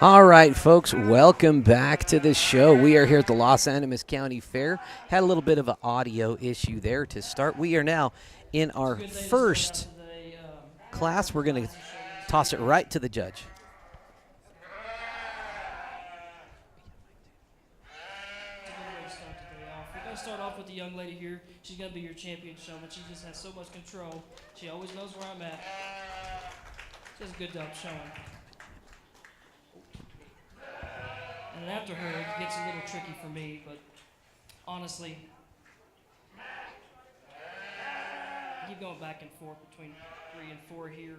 All right, folks, welcome back to the show. We are here at the Los Animas County Fair. Had a little bit of an audio issue there to start. We are now in our first class. We're going to toss it right to the judge. We're going to start off with the young lady here. She's going to be your champion showman. She just has so much control. She always knows where I'm at. She does a good job showing. And then after her, it gets a little tricky for me, but honestly, I keep going back and forth between 3 and 4 here.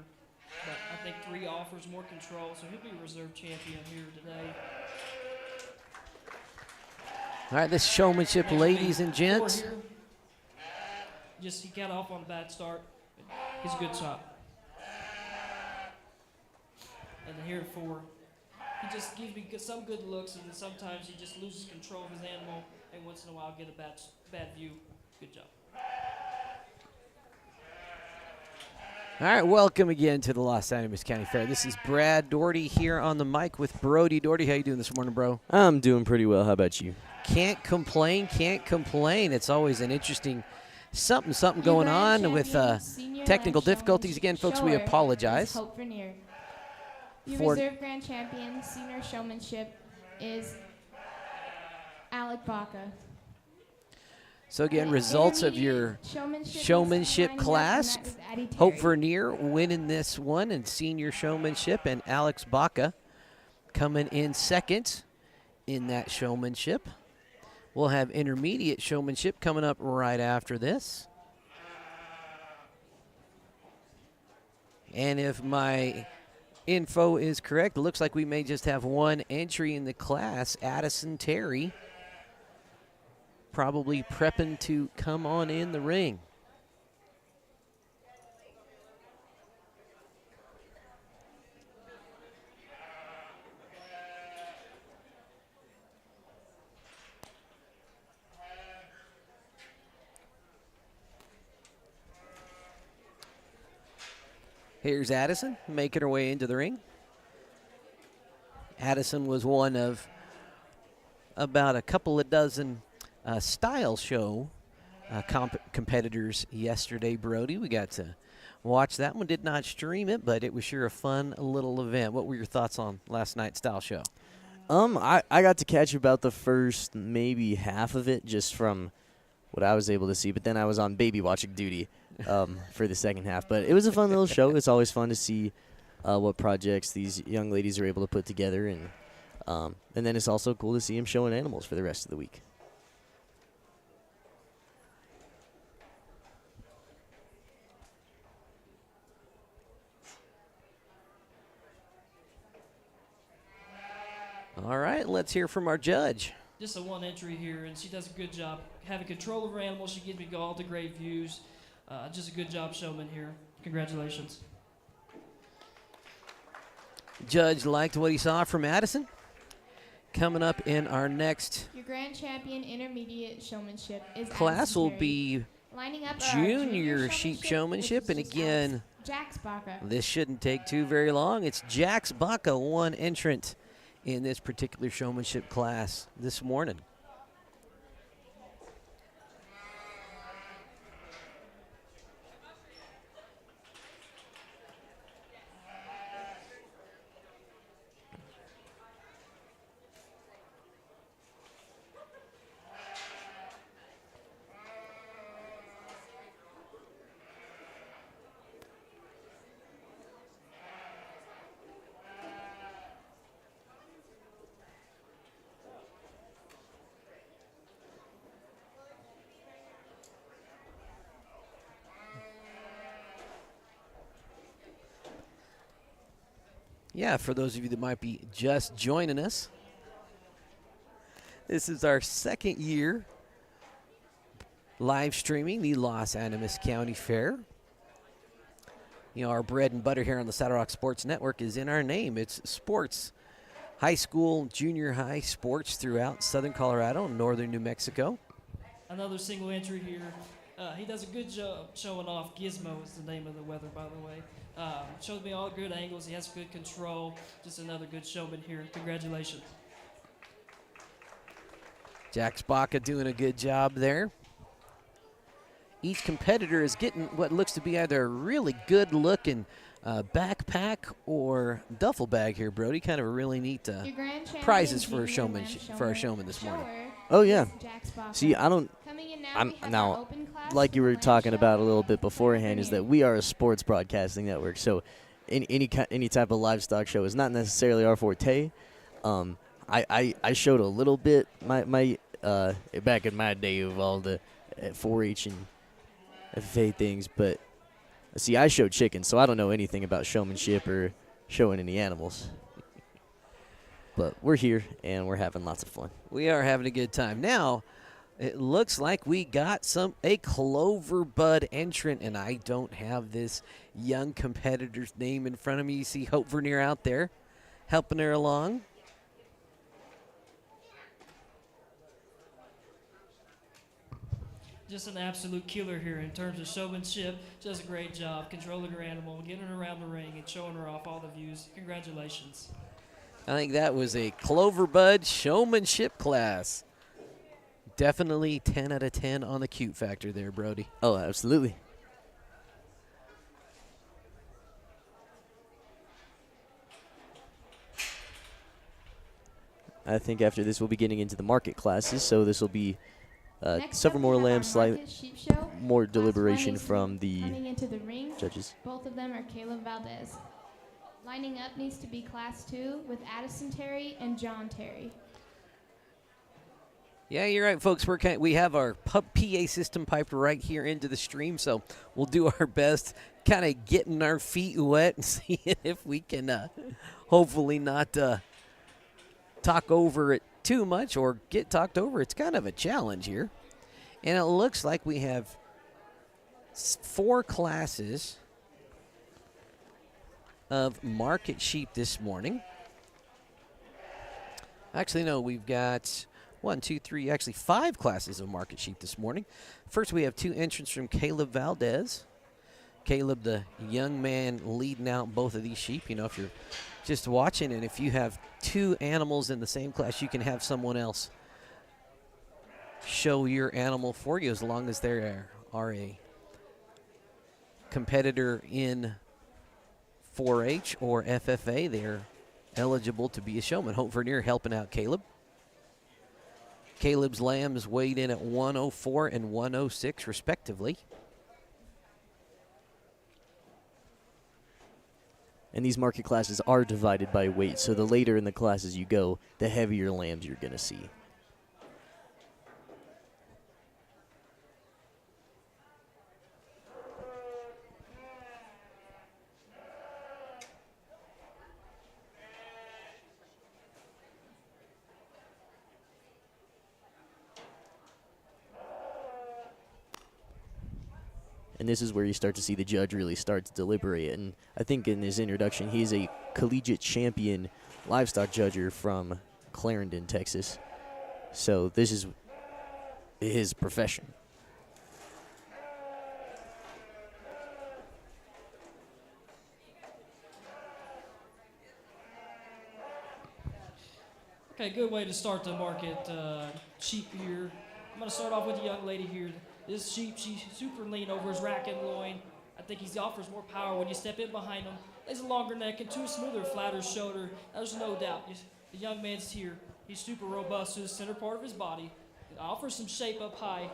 But I think 3 offers more control, so he'll be a reserve champion here today. All right, this showmanship, ladies and gents. Just he got off on a bad start. He's a good shot. And then here at 4, he just gives me some good looks, and then sometimes he just loses control of his animal, and once in a while get a bad view. Good job. All right, welcome again to the Los Animas County Fair. This is Brad Doherty here on the mic with Brody Doherty. How you doing this morning, bro? I'm doing pretty well. How about you? Can't complain, can't complain. It's always an interesting something going on with technical difficulties. Again, folks, we apologize. Your reserve grand champion, senior showmanship, is Alec Baca. So again, results of your showmanship class. Hope Vernier winning this one in senior showmanship, and Alex Baca coming in second in that showmanship. We'll have intermediate showmanship coming up right after this. And if my info is correct, it looks like we may just have one entry in the class. Addison Terry probably prepping to come on in the ring. Here's Addison making her way into the ring. Addison was one of about a couple of dozen style show competitors yesterday, Brody. We got to watch that one. Did not stream it, but it was sure a fun little event. What were your thoughts on last night's style show? I got to catch about the first maybe half of it just from what I was able to see, but then I was on baby watching duty for the second half. But it was a fun little show. It's always fun to see what projects these young ladies are able to put together, and then it's also cool to see them showing animals for the rest of the week. All right, let's hear from our judge. Just a one entry here, and she does a good job having control of her animal. She gives me all the great views. Just a good job showman here. Congratulations. Judge liked what he saw from Addison. Coming up in our next Your grand champion intermediate showmanship is class Addison will Terry. be Lining up junior sheep showmanship, and again, Jax Baca. this shouldn't take too very long. It's Jax Baca, one entrant in this particular showmanship class this morning. Yeah, for those of you that might be just joining us, this is our second year live streaming the Los Animas County Fair. You know, our bread and butter here on the Saddle Rock Sports Network is in our name. It's sports, high school, junior high sports throughout southern Colorado and northern New Mexico. Another single entry here. He does a good job showing off. Gizmo is the name of the weather, by the way. Shows me all good angles. He has good control. Just another good showman here. Congratulations. Jack Spaka doing a good job there. Each competitor is getting what looks to be either a really good looking backpack or duffel bag here, Brody. Kind of a really neat Your grand champion prizes for junior showman lamb for our showman this morning. shower Oh, yeah. is Jack Spaka. See, I don't. Coming in I'm we have now, our open class like you for the were lamb talking show about a little and bit beforehand, is that Claire we are a sports broadcasting network. So any type of livestock show is not necessarily our forte. I showed a little bit my back in my day of all the 4-H and FFA things, but see, I showed chickens, so I don't know anything about showmanship or showing any animals. But we're here and we're having lots of fun. We are having a good time. Now, it looks like we got a Clover Bud entrant, and I don't have this young competitor's name in front of me. You see Hope Vernier out there helping her along. Just an absolute killer here in terms of showmanship. Does a great job controlling her animal, getting her around the ring, and showing her off all the views. Congratulations. I think that was a Clover Bud showmanship class. Definitely 10 out of 10 on the cute factor there, Brody. Oh, absolutely. I think after this we'll be getting into the market classes, so this will be Next several up, more we have our lambs, slight market sheep show. more Class deliberation 1 needs to from be the coming into the ring. judges. Both of them are Caleb Valdez. Lining up needs to be class 2 with Addison Terry and John Terry. Yeah, you're right, folks. We have our PA system piped right here into the stream, so we'll do our best kind of getting our feet wet and seeing if we can hopefully not talk over it too much or get talked over. It's kind of a challenge here. And it looks like we have 4 classes of market sheep this morning. Actually, no, we've got 1, 2, 3, actually 5 classes of market sheep this morning. First, we have 2 entrants from Caleb Valdez. Caleb, the young man leading out both of these sheep. You know, if you're just watching, and if you have 2 animals in the same class, you can have someone else show your animal for you as long as they are a competitor in 4-H or FFA. They're eligible to be a showman. Hope Vernier helping out Caleb. Caleb's lambs weighed in at 104 and 106 respectively. And these market classes are divided by weight, so the later in the classes you go, the heavier lambs you're going to see. And this is where you start to see the judge really start to deliberate. And I think in his introduction, he's a collegiate champion livestock judger from Clarendon, Texas. So this is his profession. Okay, good way to start the market sheep here. I'm going to start off with a young lady here. This sheep, she's super lean over his rack and loin. I think he offers more power when you step in behind him. Has a longer neck and a smoother, flatter shoulder. There's no doubt. The young man's here. He's super robust to the center part of his body. It offers some shape up high.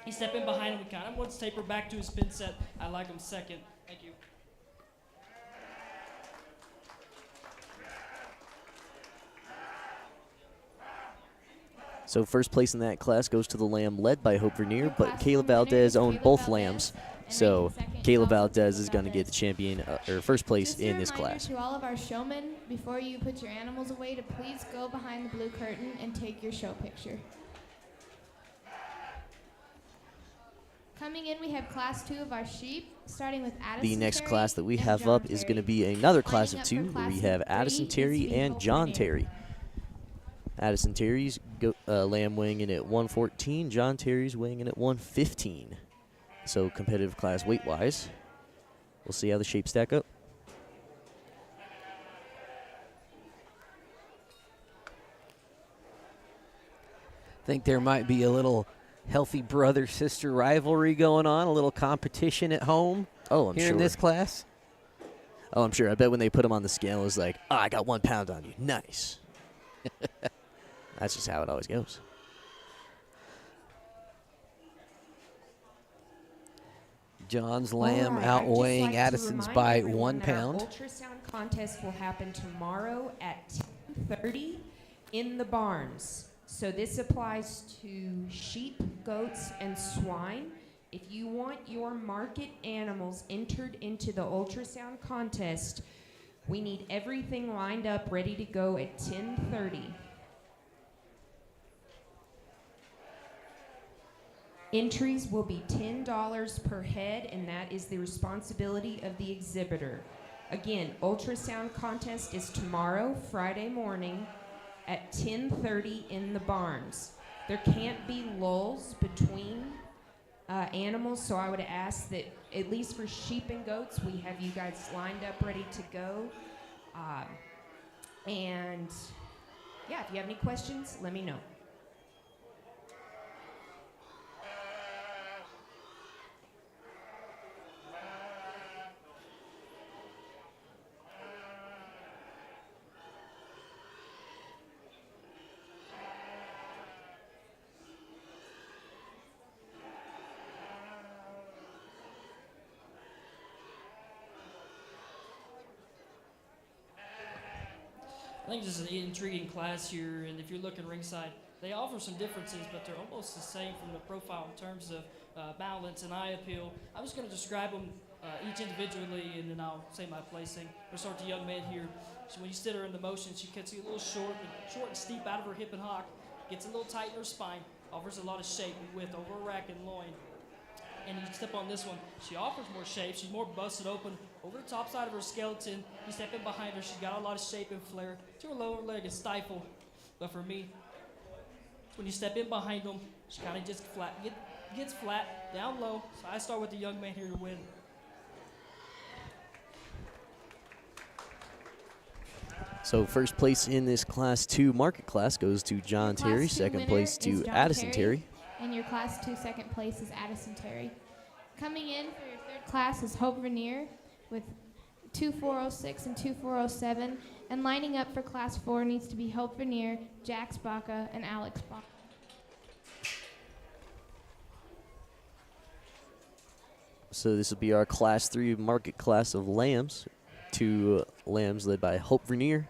You step in behind him, we kind of wants to taper back to his pin set. I like him second. Thank you. So first place in that class goes to the lamb led by Hope Vernier, but Caleb Valdez owned both lambs. So Caleb Valdez is going to get the champion or first place in this class. To all of our showmen, before you put your animals away, to please go behind the blue curtain and take your show picture. Coming in, we have class 2 of our sheep, starting with Addison The next Terry class that we and have John up is Terry. going to be another class Lining of up 2, for where we class have of Addison 3 Terry is and Hope John Vernier. Terry. Addison Terry's lamb weighing in at 114. John Terry's weighing in at 115. So competitive class weight-wise. We'll see how the shapes stack up. Think there might be a little healthy brother-sister rivalry going on, a little competition at home I'm here sure. in this class. Oh, I'm sure. I bet when they put him on the scale, it's like, I got 1 pound on you. Nice. That's just how it always goes. John's lamb All right, outweighing I'd just like to Addison's remind by everyone 1 that our pound. ultrasound contest will happen tomorrow at 10:30 in the barns. So this applies to sheep, goats, and swine. If you want your market animals entered into the ultrasound contest, we need everything lined up, ready to go at 10:30. Entries will be $10 per head, and that is the responsibility of the exhibitor. Again, ultrasound contest is tomorrow, Friday morning, at 10:30 in the barns. There can't be lulls between animals, so I would ask that, at least for sheep and goats, we have you guys lined up, ready to go. And yeah, if you have any questions, let me know. I think this is an intriguing class here, and if you're looking ringside, they offer some differences, but they're almost the same from the profile in terms of balance and eye appeal. I'm just going to describe them each individually, and then I'll say my placing. We'll start with the young man here. So when you sit her in the motion, she gets a little short and steep out of her hip and hock, gets a little tight in her spine, offers a lot of shape and width over her rack and loin. And you step on this one, she offers more shape. She's more busted open over the top side of her skeleton. You step in behind her, she's got a lot of shape and flair to her lower leg and stifle. But for me, when you step in behind them, she kind of just gets flat, down low. So I start with the young man here to win. So first place in this Class 2 market class goes to John Your Terry. Class 2 Second winner place is to John Addison Terry. And your Class 2 second place is Addison Terry. Coming in for your third class is Hope Vernier with 2406 and 2407. And lining up for Class 4 needs to be Hope Vernier, Jax Baca, and Alex Baca. So this will be our Class 3 market class of lambs. 2 lambs led by Hope Vernier.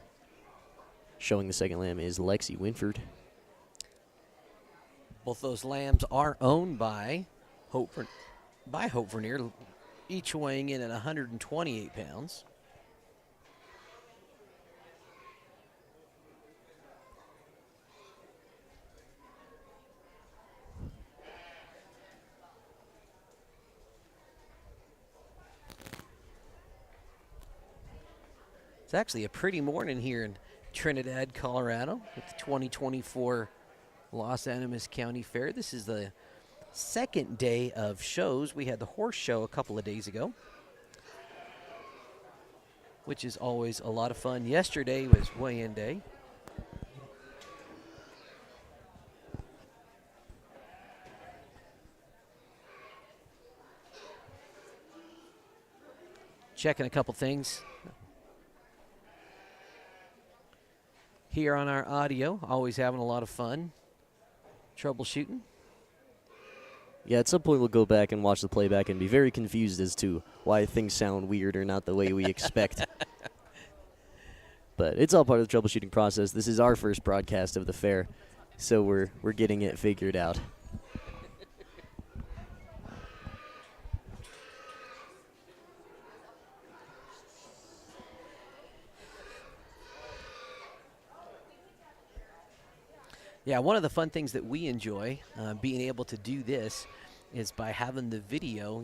Showing the second lamb is Lexi Winford. Both those lambs are owned by Hope Vernier, each weighing in at 128 pounds. It's actually a pretty morning here in Trinidad, Colorado, with the 2024 Los Animas County Fair. This is the second day of shows. We had the horse show a couple of days ago, which is always a lot of fun. Yesterday was weigh-in day. Checking a couple things here on our audio. Always having a lot of fun troubleshooting. Yeah, at some point we'll go back and watch the playback and be very confused as to why things sound weird or not the way we expect. But it's all part of the troubleshooting process. This is our first broadcast of the fair, so we're getting it figured out. Yeah, one of the fun things that we enjoy being able to do this is by having the video,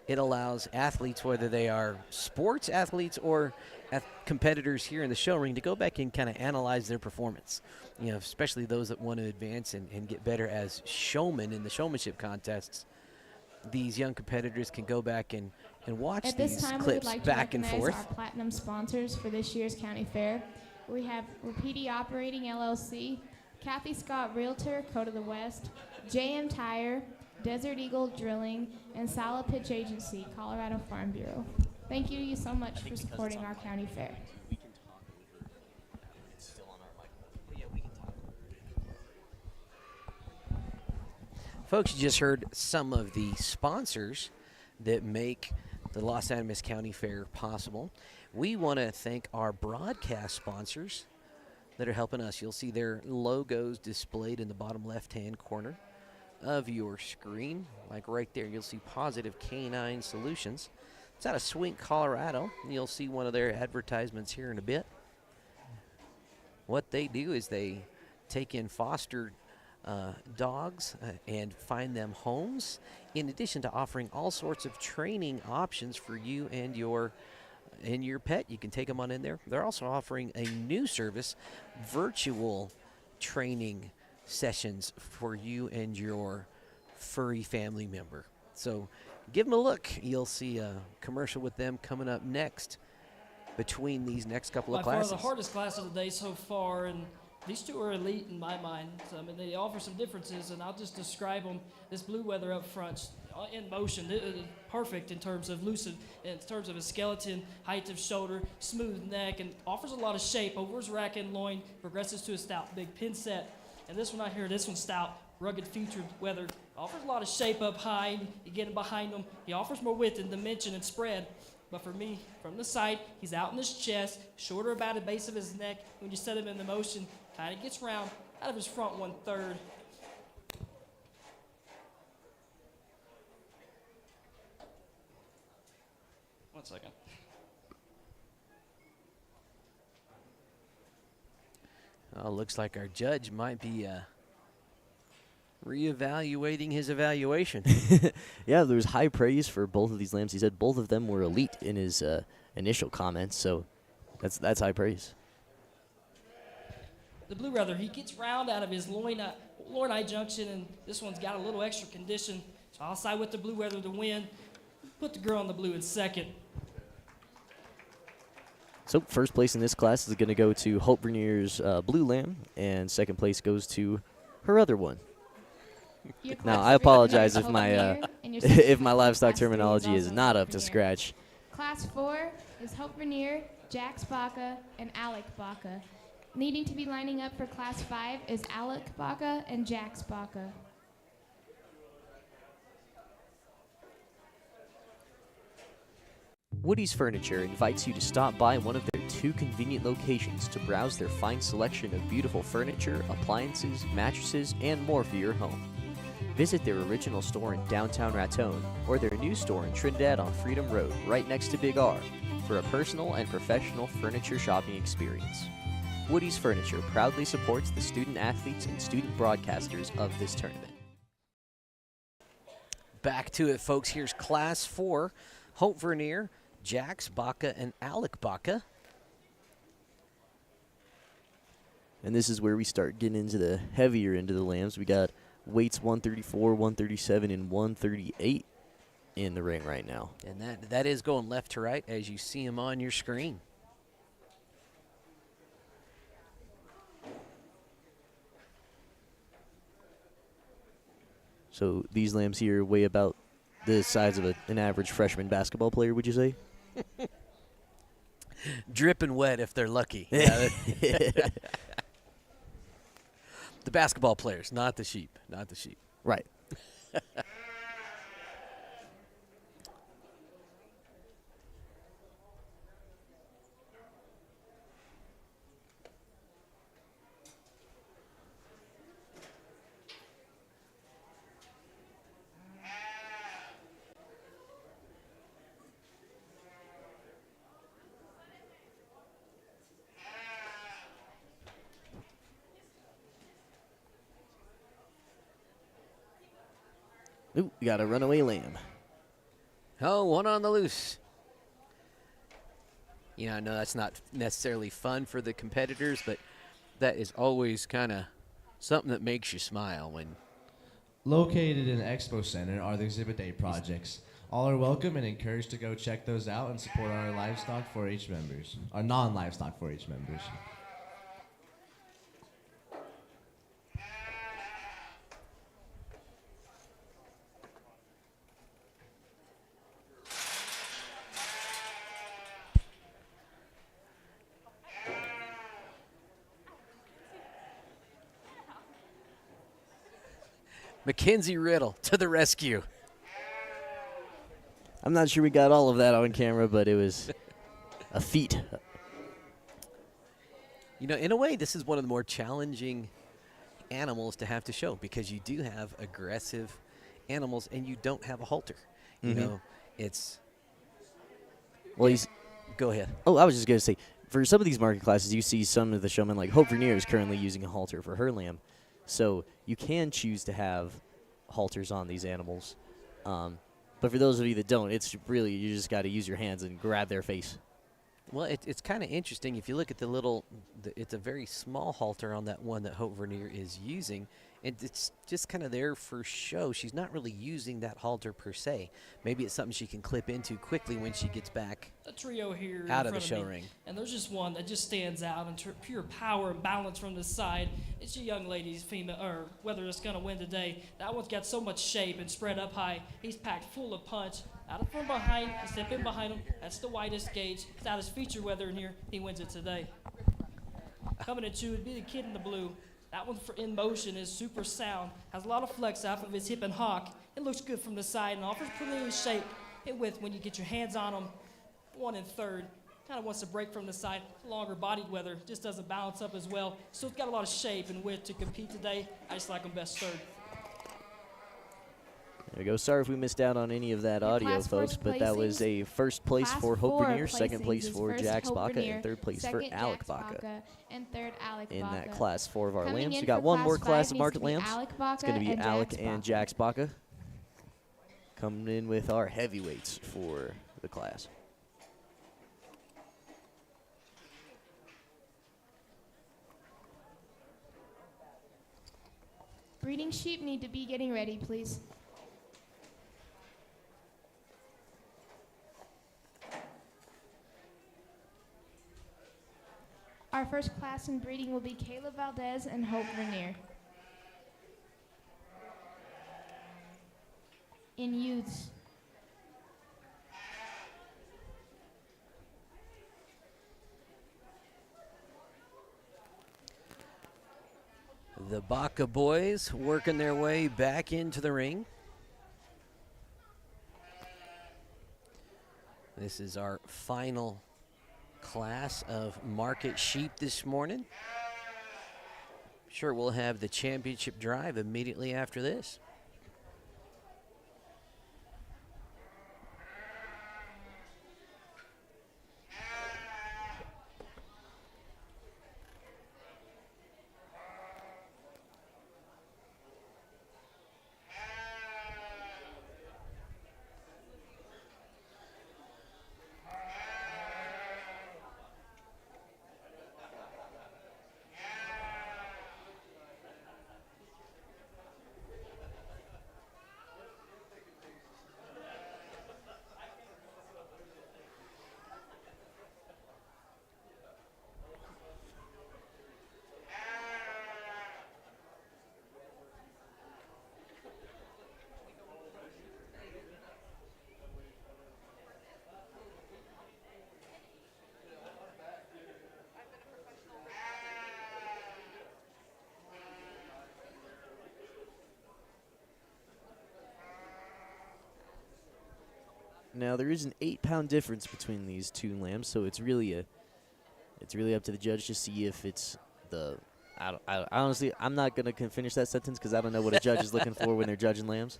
it allows athletes, whether they are sports athletes or competitors here in the show ring, to go back and kind of analyze their performance. Especially those that want to advance and get better as showmen in the showmanship contests. These young competitors can go back and watch At these this time, we would clips like to back and recognize forth. our platinum sponsors for this year's county fair. We have Rapidi Operating LLC, Kathy Scott Realtor, Code of the West, JM Tire, Desert Eagle Drilling, and Sala Pitch Agency, Colorado Farm Bureau. Thank you so much for supporting our county fair. Folks, you just heard some of the sponsors that make the Los Animas County Fair possible. We want to thank our broadcast sponsors that are helping us. You'll see their logos displayed in the bottom left-hand corner of your screen. Like right there, you'll see Pawsitive K9 Solutions. It's out of Swink, Colorado. You'll see one of their advertisements here in a bit. What they do is they take in foster dogs and find them homes, in addition to offering all sorts of training options for you and your pet. You can take them on in there. They're also offering a new service, virtual training sessions for you and your furry family member. So give them a look. You'll see a commercial with them coming up next between these next couple of classes. By far the hardest class of the day so far, and these two are elite in my mind. I mean, they offer some differences, and I'll just describe them. This blue weather up front, in motion, perfect in terms of in terms of his skeleton, height of shoulder, smooth neck, and offers a lot of shape over his rack and loin, progresses to a stout, big pin set. And this one out here, this one's stout, rugged featured weather, offers a lot of shape up high. You get him behind him. He offers more width and dimension and spread. But for me, from the side, he's out in his chest, shorter about the base of his neck. When you set him in the motion, kind of gets round out of his front 1/3. One second. Oh, looks like our judge might be reevaluating his evaluation. Yeah, there was high praise for both of these lambs. He said both of them were elite in his initial comments, so that's high praise. The blue rather, he gets round out of his loin-eye junction, and this one's got a little extra condition. So I'll side with the blue weather to win. Put the girl in the blue in second. So first place in this class is going to go to Hope Vernier's blue lamb, and second place goes to her other one. Now, I apologize if my if my livestock terminology is not up to scratch. Class 4 is Hope Vernier, Jax Baca, and Alec Baca. Needing to be lining up for Class 5 is Alec Baca and Jax Baca. Woody's Furniture invites you to stop by one of their 2 convenient locations to browse their fine selection of beautiful furniture, appliances, mattresses, and more for your home. Visit their original store in downtown Raton or their new store in Trinidad on Freedom Road, right next to Big R, for a personal and professional furniture shopping experience. Woody's Furniture proudly supports the student athletes and student broadcasters of this tournament. Back to it, folks. Here's Class 4, Hope Vernier, Jax Baca, and Alec Baca. And this is where we start getting into the heavier end of the lambs. We got weights 134, 137, and 138 in the ring right now. And that is going left to right as you see them on your screen. So these lambs here weigh about the size of an average freshman basketball player, would you say? Dripping wet if they're lucky. Yeah, the basketball players, not the sheep. Not the sheep. Right. Ooh, we got a runaway lamb. Oh, one on the loose. You know, I know that's not necessarily fun for the competitors, but that is always kind of something that makes you smile when. Located in Expo Center are the Exhibit Day projects. All are welcome and encouraged to go check those out and support our livestock 4-H members, our non-livestock 4-H members. Mackenzie Riddle to the rescue. I'm not sure we got all of that on camera, but it was a feat. You know, in a way, this is one of the more challenging animals to have to show because you do have aggressive animals and you don't have a halter. You know, it's. Well, Go ahead. Oh, I was just going to say, for some of these market classes, you see some of the showmen, like Hope Vernier is currently using a halter for her lamb. So you can choose to have halters on these animals. But for those of you that don't, it's really, you just got to use your hands and grab their face. Well, it's kind of interesting. If you look at it's a very small halter on that one that Hope Vernier is using. And it's just kind of there for show. She's not really using that halter per se. Maybe it's something she can clip into quickly when she gets back The trio here out in of the front show me, ring. and there's just one that just stands out in pure power and balance from the side. It's a young lady's female, or whether it's going to win today. That one's got so much shape and spread up high. He's packed full of punch. Out of from behind, you step in behind him. That's the widest gauge. It's out his feature weather in here. He wins it today. Coming in two would be the kid in the blue. That one for in motion is super sound. Has a lot of flex off of his hip and hock. It looks good from the side and offers plenty of shape. Hit width when you get your hands on him. One in third. Kind of wants to break from the side. Longer bodied weather. Just doesn't balance up as well. So it's got a lot of shape and width to compete today. I just like him best third. There we go. Sorry if we missed out on any of that audio, class folks, first but that was a first place Class for Hope 4 Vernier, second placings place is for first Jax Hope Baca, Vernier, and third place for second Alec Jax Baca. And third Alec In Baca. that class 4 of our Coming lambs. in We got for one more class class 5 of needs market to be lambs. Alec It's Baca going to be and Alec Jax and Baca. Jax Baca coming in with our heavyweights for the class. Breeding sheep need to be getting ready, please. Our first class in breeding will be Caleb Valdez and Hope Vernier. In youths, The Baca boys working their way back into the ring. This is our final class of market sheep this morning. Sure, we'll have the championship drive immediately after this. Now there is an 8-pound difference between these two lambs, so it's really up to the judge to see if it's the. Honestly, I'm not gonna finish that sentence because I don't know what a judge is looking for when they're judging lambs.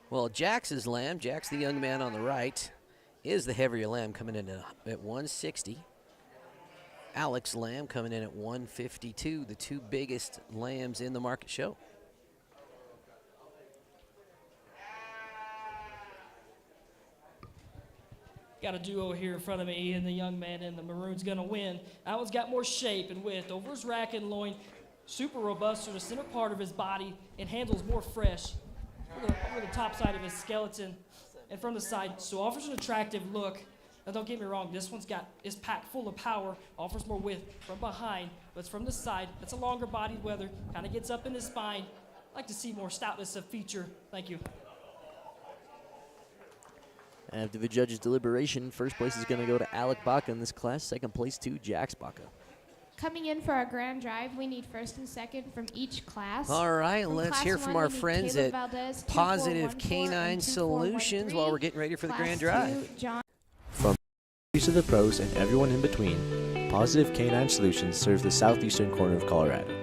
Well, Jax's lamb, Jax the young man on the right, is the heavier lamb coming in at 160. Alex lamb coming in at 152, the two biggest lambs in the market show. Got a duo here in front of me, and the young man in the maroon's gonna win. That one's got more shape and width over his rack and loin. Super robust to the center part of his body and handles more fresh over the top side of his skeleton and from the side. So offers an attractive look. Now don't get me wrong, this one's is packed full of power, offers more width from behind, but it's from the side. It's a longer bodied weather, kind of gets up in the spine. I'd like to see more stoutness of feature. Thank you. After the judges' deliberation, first place is going to go to Alec Baca in this class. Second place to Jax Baca. Coming in for our grand drive, we need first and second from each class. All right, From let's class hear from one, our we need friends Caleb at Valdez, Pawsitive 2414 K9 and Solutions 2413. while we're getting ready for the Class grand two, drive. John From to the pros and everyone in between, Pawsitive K9 Solutions serves the southeastern corner of Colorado.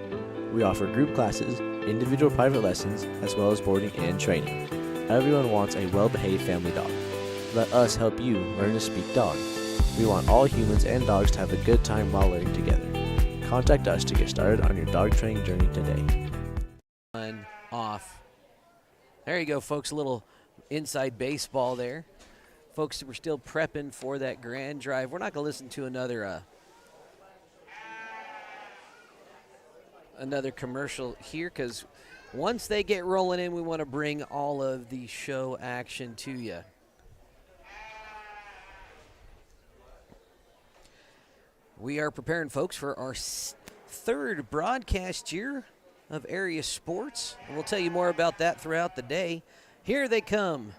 We offer group classes, individual private lessons, as well as boarding and training. Everyone wants a well-behaved family dog. Let us help you learn to speak dog. We want all humans and dogs to have a good time while learning together. Contact us to get started on your dog training journey today. On off. There you go, folks. A little inside baseball there. Folks, we're still prepping for that grand drive. We're not going to listen to another commercial here because once they get rolling in, we want to bring all of the show action to you. We are preparing, folks, for our third broadcast year of area sports, and we'll tell you more about that throughout the day. Here they come.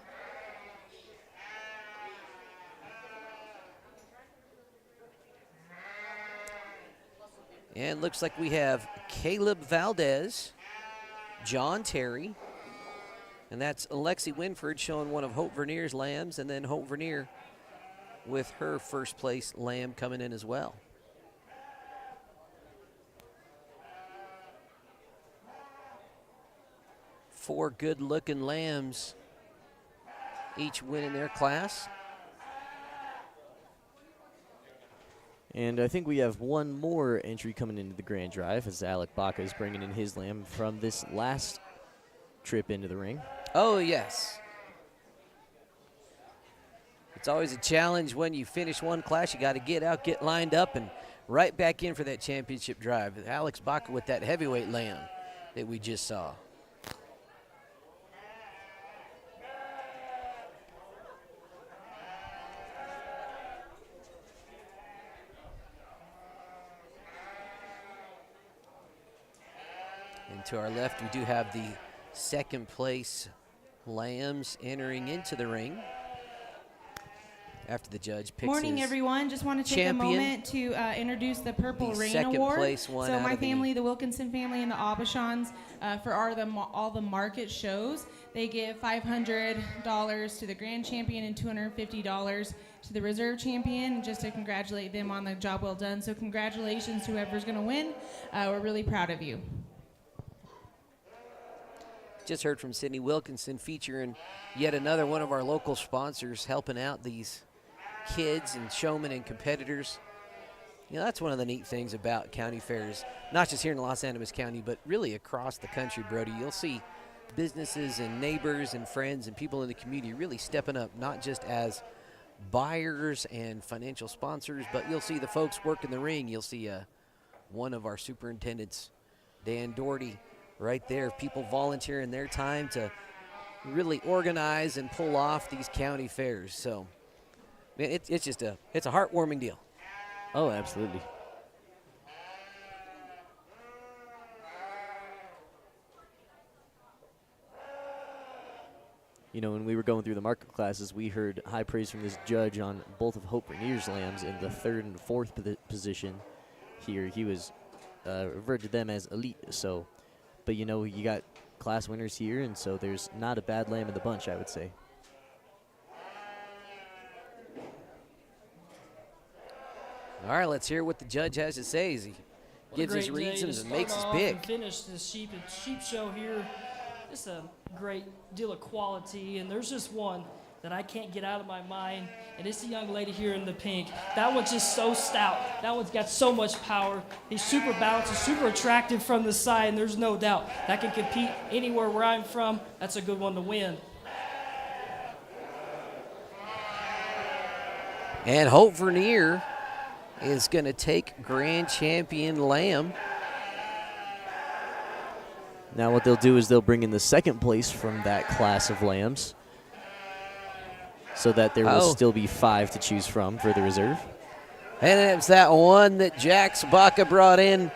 And looks like we have Caleb Valdez, John Terry, and that's Alexi Winford showing one of Hope Vernier's lambs, and then Hope Vernier with her first place lamb coming in as well. Four good-looking lambs, each winning their class. And I think we have one more entry coming into the grand drive as Alec Baca is bringing in his lamb from this last trip into the ring. Oh, yes. It's always a challenge when you finish one class. You got to get out, get lined up, and right back in for that championship drive. Alex Baca with that heavyweight lamb that we just saw. And to our left, we do have the second place lambs entering into the ring after the judge picks Morning, his everyone. Just want to take a champion. moment to introduce the Purple The Rain second Award. place one So out my of the- family, the Wilkinson family, and the Aubuchons, for all the market shows, they give $500 to the grand champion and $250 to the reserve champion, just to congratulate them on the job well done. So congratulations to whoever's going to win. We're really proud of you. Just heard from Sydney Wilkinson featuring yet another one of our local sponsors helping out these kids and showmen and competitors. You know, that's one of the neat things about county fairs, not just here in Los Animas County, but really across the country, Brody. You'll see businesses and neighbors and friends and people in the community really stepping up, not just as buyers and financial sponsors, but you'll see the folks working the ring. You'll see one of our superintendents, Dan Doherty, right there, people volunteering their time to really organize and pull off these county fairs. So, man, it's just a heartwarming deal. Oh, absolutely. You know, when we were going through the market classes, we heard high praise from this judge on both of Hope Vernier's lambs in the third and fourth position here. He was referred to them as elite. So, but you know, you got class winners here, and so there's not a bad lamb in the bunch, I would say. All right, let's hear what the judge has to say as he gives his reasons and makes his pick. And finish this sheep show here. Just a great deal of quality, and there's just one that I can't get out of my mind, and it's the young lady here in the pink. That one's just so stout. That one's got so much power. He's super balanced, he's super attractive from the side, and there's no doubt that can compete anywhere where I'm from. That's a good one to win. And Hope Vernier is going to take grand champion lamb. Now what they'll do is they'll bring in the second place from that class of lambs so that there will still be 5 to choose from for the reserve. And it's that one that Jax Baca brought in.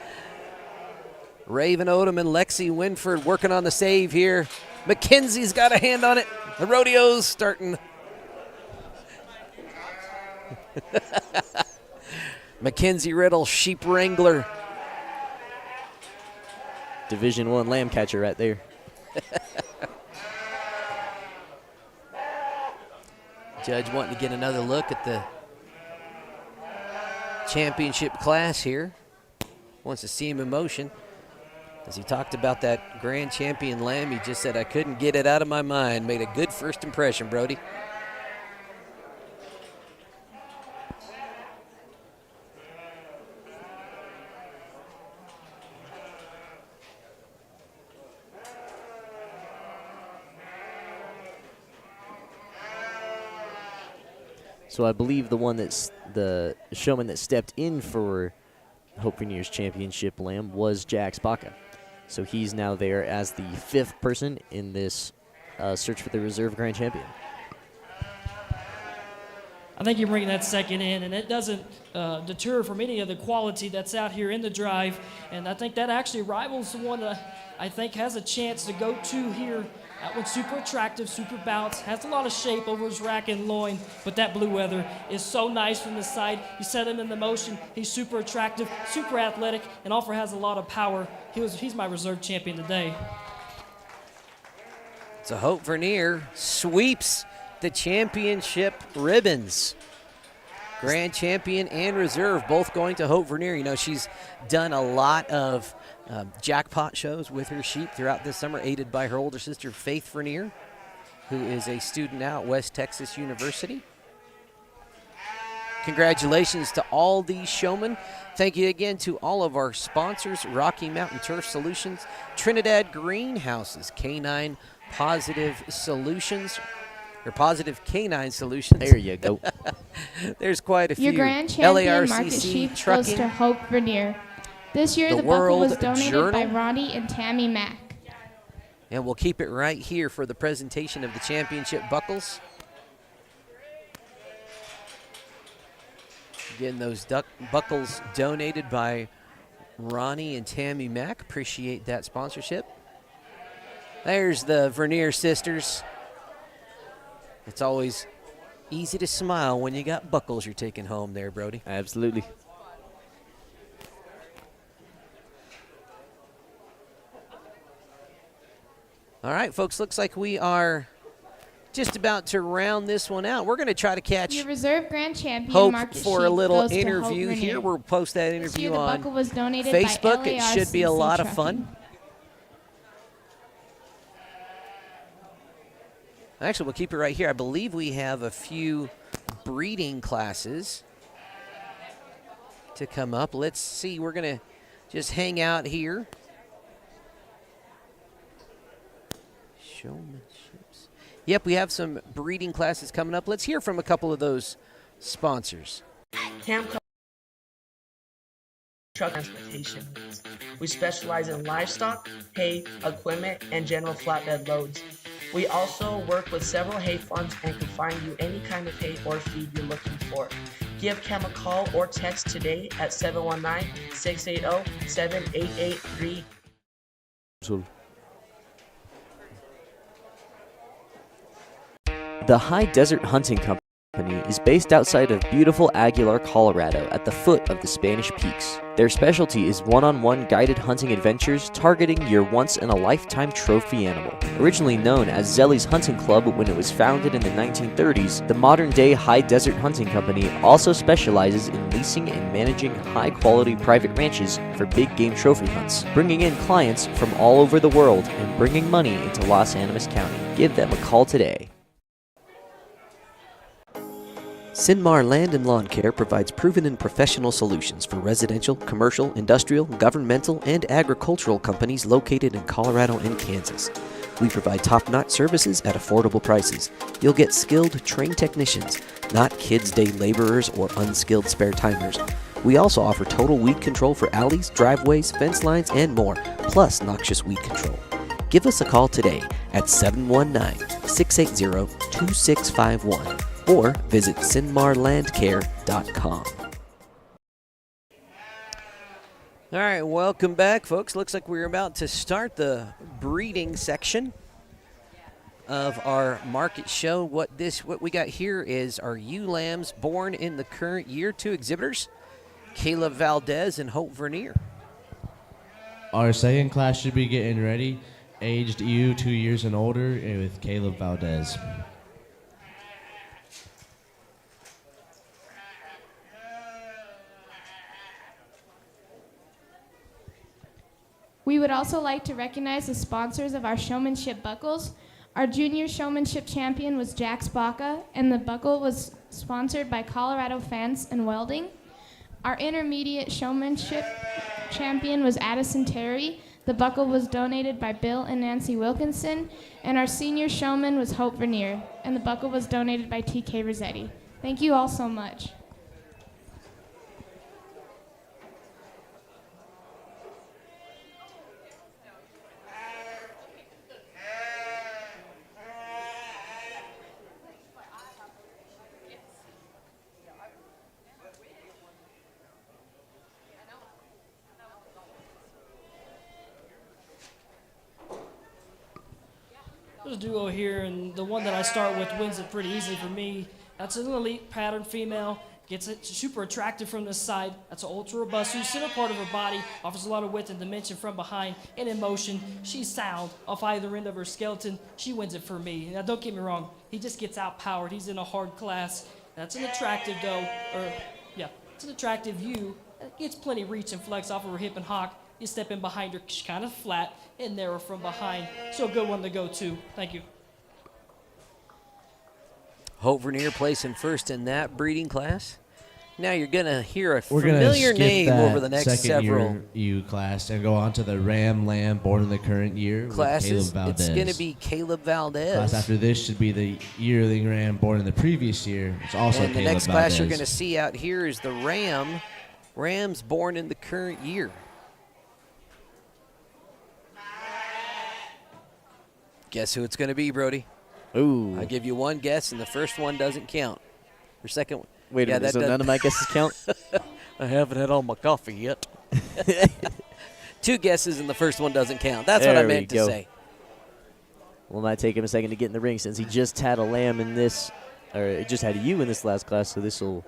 Raven Odom and Lexi Winford working on the save here. McKenzie's got a hand on it. The rodeo's starting. Mackenzie Riddle, sheep wrangler. Division I lamb catcher right there. Judge wanting to get another look at the championship class here. Wants to see him in motion. As he talked about that grand champion lamb, he just said, I couldn't get it out of my mind. Made a good first impression, Brody. So I believe the showman that stepped in for Hope Vernier's championship lamb was Jax Baca. So he's now there as the 5th person in this search for the reserve grand champion. I think you're bringing that second in, and it doesn't deter from any of the quality that's out here in the drive. And I think that actually rivals the one that I think has a chance to go to here. That one's super attractive, super balanced, has a lot of shape over his rack and loin, but that blue weather is so nice from the side. You set him in the motion, he's super attractive, super athletic, and also has a lot of power. He's my reserve champion today. So Hope Vernier sweeps the championship ribbons. Grand champion and reserve both going to Hope Vernier. You know, she's done a lot of jackpot shows with her sheep throughout this summer, aided by her older sister, Faith Vernier, who is a student now at West Texas University. Congratulations to all these showmen. Thank you again to all of our sponsors, Rocky Mountain Turf Solutions, Trinidad Greenhouses, K9 Pawsitive Solutions, or Pawsitive K9 Solutions. There you go. There's quite a few. Your grand champion market LARCC sheep goes Trucking, to Hope Vernier. This year, The the buckle was World donated Journal. by Ronnie and Tammy Mack. and we'll keep it right here for the presentation of the championship buckles. Again, those buckles donated by Ronnie and Tammy Mack. Appreciate that sponsorship. There's the Vernier sisters. It's always easy to smile when you got buckles you're taking home there, Brody. Absolutely. All right, folks, looks like we are just about to round this one out. We're going to try to catch Your reserve grand champion Hope market for sheep a little goes to Hope interview Vernier. here. We'll post that This year, interview the on buckle was donated Facebook. by It should be a LARCC lot of Trucking. fun. Actually, we'll keep it right here. I believe we have a few breeding classes to come up. Let's see. We're going to just hang out here. Showmanships. Yep, we have some breeding classes coming up. Let's hear from a couple of those sponsors. Camco Truck Transportation. We specialize in livestock, hay, equipment, and general flatbed loads. We also work with several hay farms and can find you any kind of hay or feed you're looking for. Give Cam a call or text today at 719-680-7883. The High Desert Hunting Company is based outside of beautiful Aguilar, Colorado, at the foot of the Spanish Peaks. Their specialty is one-on-one guided hunting adventures targeting your once-in-a-lifetime trophy animal. Originally known as Zelly's Hunting Club when it was founded in the 1930s, the modern-day High Desert Hunting Company also specializes in leasing and managing high-quality private ranches for big game trophy hunts, bringing in clients from all over the world and bringing money into Los Animas County. Give them a call today. CynMar Land and Lawn Care provides proven and professional solutions for residential, commercial, industrial, governmental, and agricultural companies located in Colorado and Kansas. We provide top-notch services at affordable prices. You'll get skilled, trained technicians, not kids' day laborers or unskilled spare timers. We also offer total weed control for alleys, driveways, fence lines, and more, plus noxious weed control. Give us a call today at 719-680-2651 or visit CynMarLandCare.com. All right, welcome back, folks. Looks like we're about to start the breeding section of our market show. What we got here is our ewe lambs born in the current year. 2 exhibitors, Caleb Valdez and Hope Vernier. Our second class should be getting ready. Aged ewe 2 years and older with Caleb Valdez. We would also like to recognize the sponsors of our showmanship buckles. Our junior showmanship champion was Jax Baca, and the buckle was sponsored by Colorado Fence and Welding. Our intermediate showmanship champion was Addison Terry. The buckle was donated by Bill and Nancy Wilkinson. And our senior showman was Hope Vernier, and the buckle was donated by TK Rossetti. Thank you all so much. There's a duo here, and the one that I start with wins it pretty easily for me. That's an elite pattern female. Gets it super attractive from this side. That's an ultra robust, whose center part of her body offers a lot of width and dimension from behind and in motion. She's sound off either end of her skeleton. She wins it for me. Now, don't get me wrong. He just gets outpowered. He's in a hard class. That's an attractive, it's an attractive ewe. Gets plenty of reach and flex off of her hip and hock. You step in behind her, she's kind of flat and narrow from behind. So a good one to go to. Thank you. Hope Vernier placing first in that breeding class. Now you're going to hear a We're gonna familiar skip name that over the next second several year U class and go on to the Ram Lamb born in the current year classes. with Caleb Valdez. It's going to be Caleb Valdez. Class after this should be the yearling Ram born in the previous year. It's also and Caleb the next Valdez. class you're going to see out here is the Rams born in the current year. Guess who it's going to be, Brody? Ooh. I'll give you one guess, and the first one doesn't count. Or second one. Wait a minute, so none of my guesses count? I haven't had all my coffee yet. 2 guesses, and the first one doesn't count. That's what I There we meant to go. say. Well, it might take him a second to get in the ring since he just had a lamb in this, or it just had a ewe in this last class, so this will,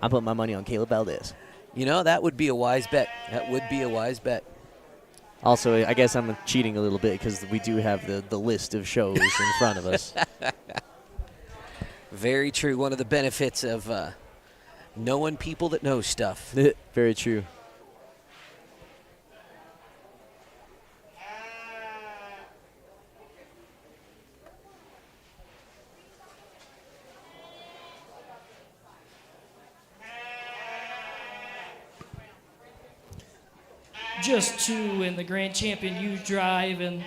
I'm putting my money on Caleb Valdez. You know, that would be a wise bet. That would be a wise bet. Also, I guess I'm cheating a little bit because we do have the list of shows in front of us. Very true. One of the benefits of knowing people that know stuff. Very true. Just 2 in the Grand Champion U Drive, and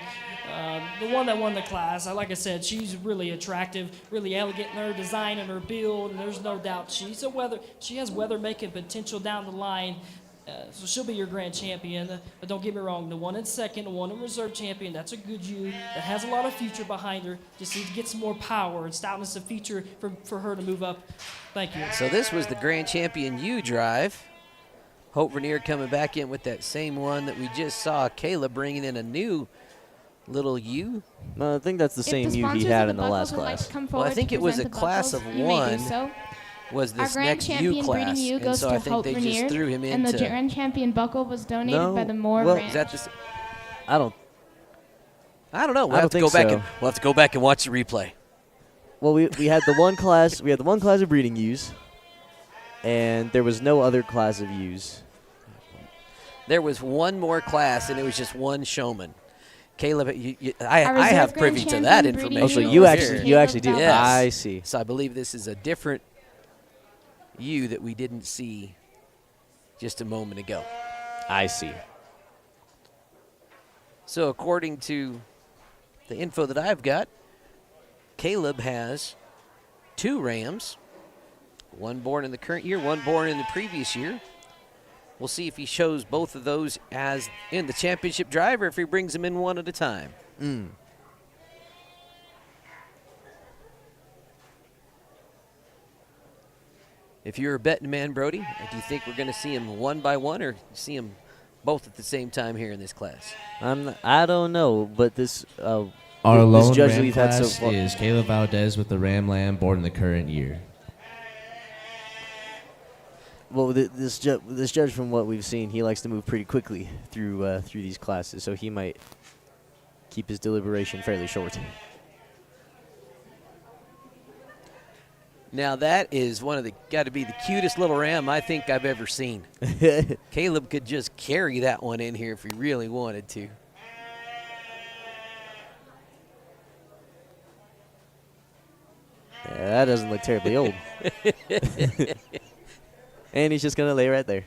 the one that won the class, like I said, she's really attractive, really elegant in her design and her build, and there's no doubt she has weather-making potential down the line, so she'll be your Grand Champion. But don't get me wrong, the one in second, the one in Reserve Champion, that's a good ewe that has a lot of future behind her. Just needs to get some more power and stoutness of feature for her to move up. Thank you. So this was the Grand Champion U Drive. Hope Vernier coming back in with that same one that we just saw. Caleb bringing in a new little ewe. I think that's the same ewe he had in the last class. Well, I think it was a class of 1. Was this next U class, and so I think they just threw him into. And the Grand Champion buckle was donated by the Moore Ranch. Is that the? I don't know. We'll have to go back we'll have to go back and watch the replay. Well, we had the one class. We had the one class of breeding ewes, and there was no other class of ewes. There was one more class, and it was just one showman. Caleb, I have privy to that information. Oh, so you actually do. Yes. I see. So I believe this is a different ewe that we didn't see just a moment ago. I see. So according to the info that I've got, Caleb has 2 rams, one born in the current year, one born in the previous year. We'll see if he shows both of those as in the championship drive or if he brings them in one at a time. If you're a betting man, Brody, do you think we're going to see him one by one or see him both at the same time here in this class? I don't know, but this Our this lone judge Ram we've had so class far is Caleb Valdez with the Ram Lamb born in the current year. Well, this judge, from what we've seen, he likes to move pretty quickly through these classes, so he might keep his deliberation fairly short. Now that is got to be the cutest little ram I think I've ever seen. Caleb could just carry that one in here if he really wanted to. Yeah, that doesn't look terribly old. And he's just going to lay right there.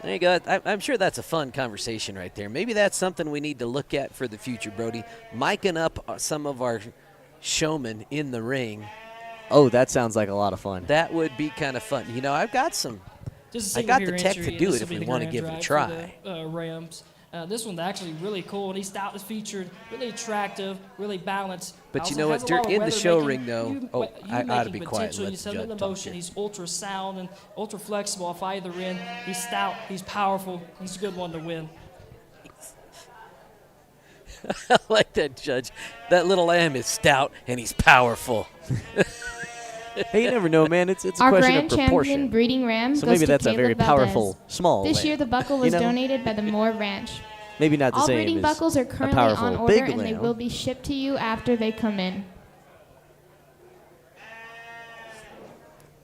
There you go. I'm sure that's a fun conversation right there. Maybe that's something we need to look at for the future, Brody. Miking up some of our showmen in the ring. Oh, that sounds like a lot of fun. That would be kind of fun. You know, I've got I got the tech to do it if we want to give it a try. Rams. This one's actually really cool, and he's stout is featured, really attractive, really balanced. But you know what? In the show ring, though, I ought to be quiet and let the You set him judge in talk motion. here. He's ultra sound and ultra flexible off either end. He's stout. He's powerful. He's a good one to win. I like that, Judge. That little lamb is stout, and he's powerful. Hey, you never know, man. It's a Our question grand of proportion. champion breeding ram So goes maybe to that's a Caleb very Valdez. powerful small This lamb. year, the buckle was You know? donated by the Moore Ranch. Maybe not the All same breeding as buckles are a currently powerful on order, big and they lamb. will be shipped to you after they come in.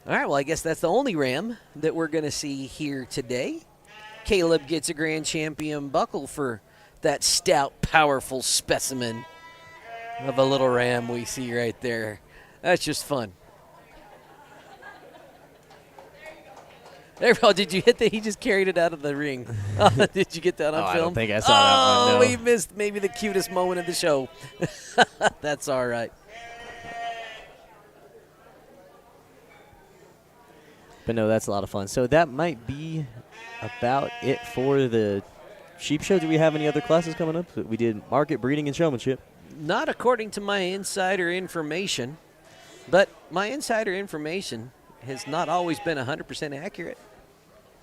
All right, well, I guess that's the only ram that we're going to see here today. Caleb gets a grand champion buckle for that stout, powerful specimen of a little ram we see right there. That's just fun. There, oh, did you hit that? He just carried it out of the ring. Did you get that on film? I don't think I saw that one, no. We missed maybe the cutest moment of the show. That's all right. But no, that's a lot of fun. So that might be about it for the sheep show. Do we have any other classes coming up? We did market, breeding, and showmanship. Not according to my insider information, but my insider information has not always been 100% accurate.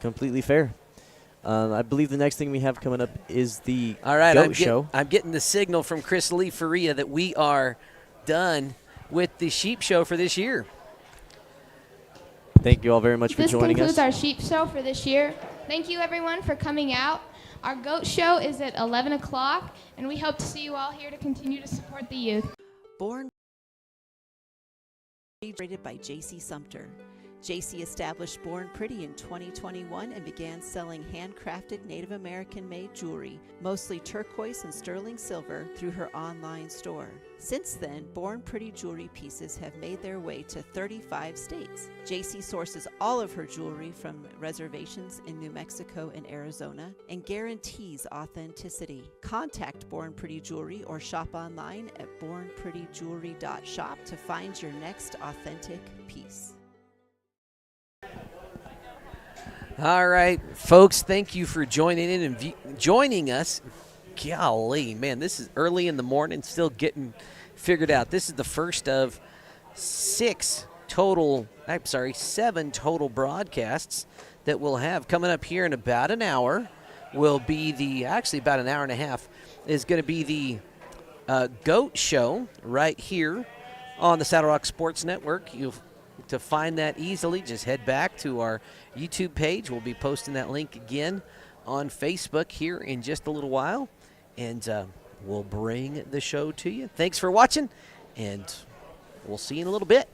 Completely fair. I believe the next thing we have coming up is the All right, goat show. I'm getting the signal from Chris Lee Faria that we are done with the sheep show for this year. Thank you all very much for This joining concludes us. our sheep show for this year. Thank you, everyone, for coming out. Our goat show is at 11 o'clock, and we hope to see you all here to continue to support the youth. Born rated by J.C. Sumter. J.C. established Born Pretty in 2021 and began selling handcrafted Native American-made jewelry, mostly turquoise and sterling silver, through her online store. Since then, Born Pretty jewelry pieces have made their way to 35 states. J.C. sources all of her jewelry from reservations in New Mexico and Arizona and guarantees authenticity. Contact Born Pretty Jewelry or shop online at bornprettyjewelry.shop to find your next authentic piece. All right, folks, thank you for joining in and joining us. Golly, man, this is early in the morning, still getting figured out. This is the first of 7 total broadcasts that we'll have coming up here in about an hour. Will be actually about an hour and a half, is going to be the GOAT show right here on the Saddle Rock Sports Network. To find that easily, just head back to our YouTube page. We'll be posting that link again on Facebook here in just a little while, and we'll bring the show to you. Thanks for watching, and we'll see you in a little bit.